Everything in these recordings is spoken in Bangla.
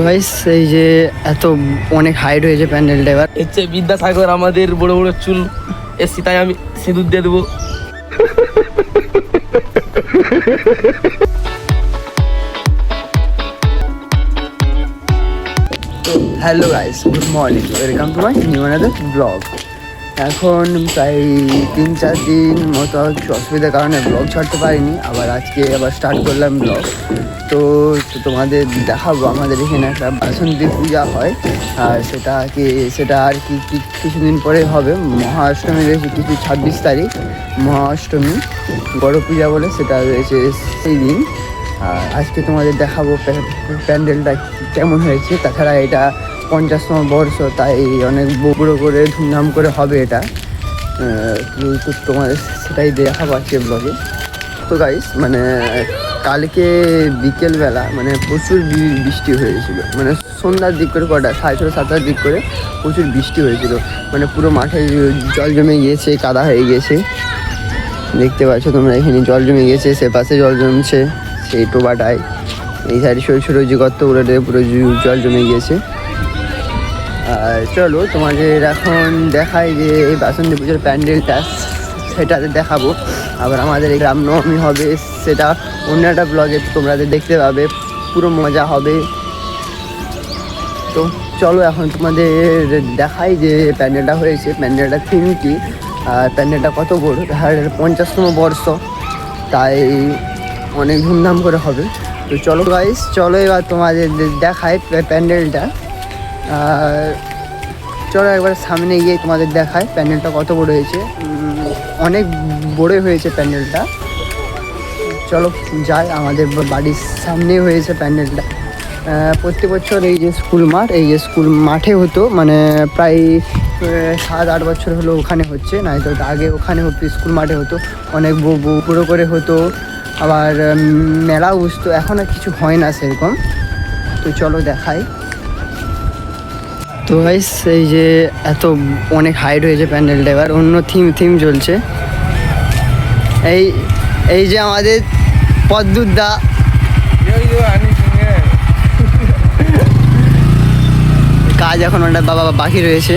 গাইস এই যে এত অনেক হাইট হয়েছে প্যান্ডেলটা, এবার হচ্ছে বিদ্যাসাগর আমাদের বড় বড় চুল এসছি, তাই আমি সিঁদুর দিয়ে দেবো। Hello guys, good morning, welcome to my new another blog. এখন প্রায় 3-4 দিন মতো কিছু অসুবিধার কারণে ব্লগ ছাড়তে পারিনি, আবার আজকে স্টার্ট করলাম ব্লগ। তো তোমাদের দেখাবো আমাদের এখানে একটা বাসন্তী পূজা হয়, আর সেটা আর কি কিছুদিন পরে হবে। মহাষ্টমী রয়েছে কিছু 26 তারিখ মহাষ্টমী, বড় পূজা বলে সেটা রয়েছে সেই দিন। আর আজকে তোমাদের দেখাবো প্যান্ডেলটা কেমন হয়েছে। তাছাড়া এটা 50তম বর্ষ, তাই অনেক বড় করে ধুমধাম করে হবে এটা। তোমাদের সেটাই দেখা পাচ্ছে ব্লগে। তো গাইস মানে কালকে বিকেলবেলা মানে প্রচুর বৃষ্টি হয়েছিল, মানে সন্ধ্যার দিক করে, কটা 6:30-7টার দিক করে প্রচুর বৃষ্টি হয়েছিল। মানে পুরো মাঠে জল জমে গিয়েছে, কাদা হয়ে গিয়েছে, দেখতে পাচ্ছ তোমরা। এখানে জল জমে গিয়েছে, সে পাশে জল জমছে সেই টোবাটায়, এই সাইডে ছোটো ছোটো যে গর্তগুলোতে পুরো জল জমে গিয়েছে। আর চলো তোমাদের এখন দেখাই যে এই বাসন্তী পুজোর প্যান্ডেলটা, সেটাতে দেখাবো। আবার আমাদের এই রামনবমী হবে, সেটা অন্য একটা ব্লগে তোমরা দেখতে পাবে, পুরো মজা হবে। তো চলো এখন তোমাদের দেখাই যে প্যান্ডেলটা হয়েছে, প্যান্ডেলটার থিম কি, আর প্যান্ডেলটা কত বড়। আর 50তম বর্ষ, তাই অনেক ধুমধাম করে হবে। তো চলো গাইস, চলো এবার তোমাদের দেখাই প্যান্ডেলটা। আর চলো একবার সামনে গিয়ে তোমাদের দেখায় প্যান্ডেলটা কত বড় হয়েছে। অনেক বড় হয়েছে প্যান্ডেলটা। চলো যাই, আমাদের বাড়ির সামনে হয়েছে প্যান্ডেলটা। প্রত্যেক বছর এই যে স্কুল মাঠে হতো, মানে প্রায় 7-8 বছর হলো ওখানে হচ্ছে, না তো আগে ওখানে হতো, স্কুল মাঠে হতো, অনেক বড়ো করে হতো। আবার মেলা বসতো, এখন আর কিছু হয় না সেরকম। তো চলো দেখাই। তো গাইস এই যে এত অনেক হাইট হয়েছে প্যান্ডেলটা, এবার অন্য থিম চলছে। এই যে আমাদের পদ্মুদা, কাজ এখন ওটা বাকি রয়েছে।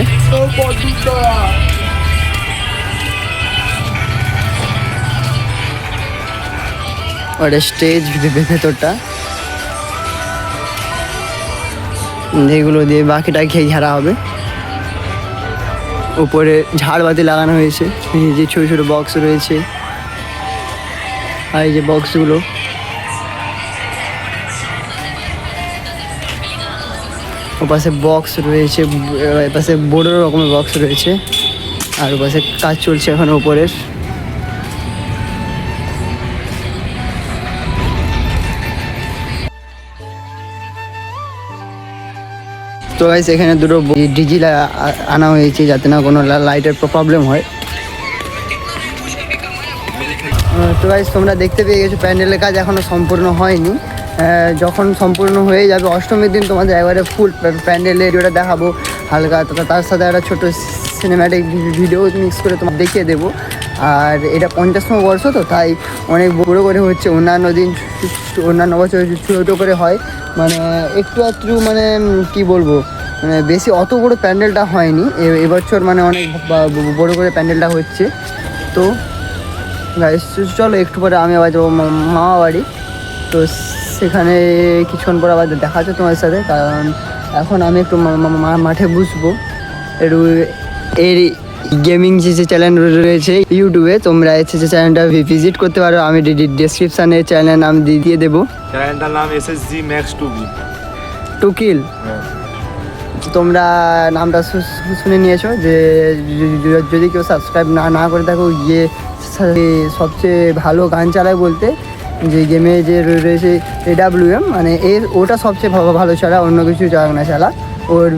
ওটা স্টেজ ভেতরটা, এগুলো দিয়ে বাকিটা খেয়ে ঝাড়া হবে। উপরে ঝাড়বাতি লাগানো হয়েছে, এই যে ছোটো ছোটো বক্স রয়েছে, আর এই যে বক্সগুলো, ওপাশে বক্স রয়েছে, এপাশে বড় রকমের বক্স রয়েছে, আর ওপাশে কাজ চলছে এখন উপরের। তো গাইস এখানে দুটো ডিজি আনা হয়েছে, যাতে না কোনো লাইটের প্রবলেম হয়। তো গাইস তোমরা দেখতে পেয়ে গেছো প্যান্ডেলের কাজ এখনও সম্পূর্ণ হয়নি। যখন সম্পূর্ণ হয়ে যাবে অষ্টমীর দিন তোমাদের একবারে ফুল প্যান্ডেলের এরিয়াটা দেখাবো হালকা, তার সাথে একটা ছোটো সিনেম্যাটিক ভিডিও মিক্স করে তোমার দেখিয়ে দেবো। আর এটা 50তম বর্ষ, তো তাই অনেক বড়ো করে হচ্ছে। অন্যান্য বছর ছোটো করে হয়, মানে একটু মানে কি বলবো, মানে বেশি অত বড় প্যান্ডেলটা হয়নি এবছর, মানে অনেক বড়ো করে প্যান্ডেলটা হচ্ছে। তো চলো একটু পরে আমি আবার যাবো মামা বাড়ি, তো সেখানে কিছুক্ষণ পর আবার দেখা হচ্ছে তোমাদের সাথে, কারণ এখন আমি একটু মাঠে বসবো। একটু এর গেমিং যে চ্যানেল রয়েছে ইউটিউবে, তোমরা যে চ্যানেলটা ভিজিট করতে পারো, আমি ডেসক্রিপশানে চ্যানেলের নাম দিয়ে দেবো। চ্যানেলটার নাম SSG Max 2 Kill। তোমরা নামটা শুনে নিয়েছো, যে যদি কেউ সাবস্ক্রাইব না করে থাকো, গিয়ে সবচেয়ে ভালো গান চালায় বলতে যে গেমে যে রয়েছে AWM, মানে ওটা সবচেয়ে ভালো চালা, অন্য কিছু চালা না চালা, ওর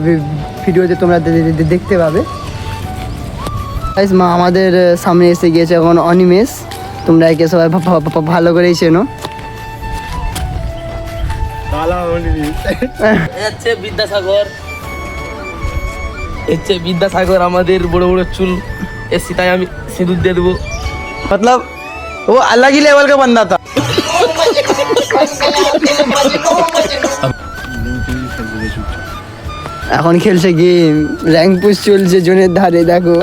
ভিডিওতে তোমরা দেখতে পাবে। মা আমাদের সামনে এসে গিয়েছে এখন অনিমেষ, তোমরা একে সবাই ভালো করেই চেনো। বিদ্যাসাগর আমাদের বড় বড় চুল এসছি, তাই আমি সিঁদুর দিয়ে দেবো। मतलब वो अलग ही लेवल का बंदा था। খেলতে চুপচাপ। এখন খেলছে গেম, র্যাঙ্ক পুশ চলছে জোনের ধারে দেখো।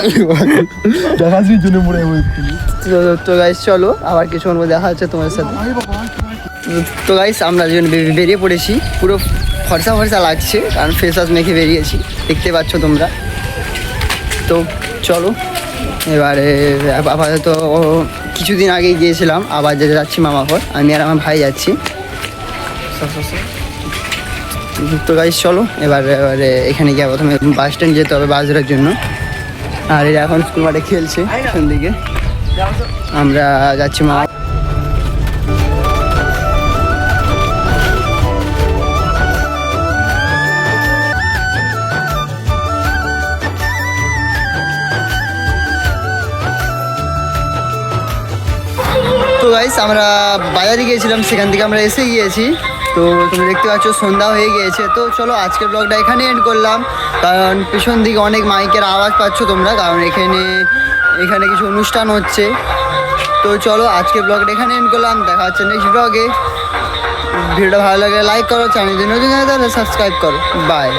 তো গাইস চলো আবার কিছুক্ষণ পর দেখা হচ্ছে তোমার সাথে। তো গাইস আমরা দুজন বেরিয়ে পড়েছি, পুরো ফর্সা ফর্সা লাগছে কারণ ফেস ওয়াশ মেখে বেরিয়েছি, দেখতে পাচ্ছ তোমরা। তো চলো এবারে আপাতত কিছুদিন আগেই গিয়েছিলাম, আবার যেতে যাচ্ছি মামা ঘর, আমি আর আমার ভাই যাচ্ছি। তো গাইস চলো এবারে এখানে গিয়ে প্রথমে বাস স্ট্যান্ড যেতে হবে বাস ধরার জন্য। আর এরা এখন স্কুল মাঠে খেলছে পেছন দিকে, আমরা যাচ্ছি মামা। তো গাইস আমরা বাজারে গিয়েছিলাম, সেখান থেকে আমরা এসে গিয়েছি। তো তুমি দেখতে পাচ্ছ সন্ধ্যা হয়ে গিয়েছে। তো চলো আজকের ব্লগটা এখানে এন্ড করলাম, কারণ পিছন দিকে অনেক মাইকের আওয়াজ পাচ্ছ তোমরা, কারণ এখানে কিছু অনুষ্ঠান হচ্ছে। তো চলো আজকের ব্লগটা এখানে এন্ড করলাম, দেখা হচ্ছে নেক্সট ব্লগে। ভিডিওটা ভালো লাগলে লাইক করো, চ্যানেল নতুন সাবস্ক্রাইব করো। বাই।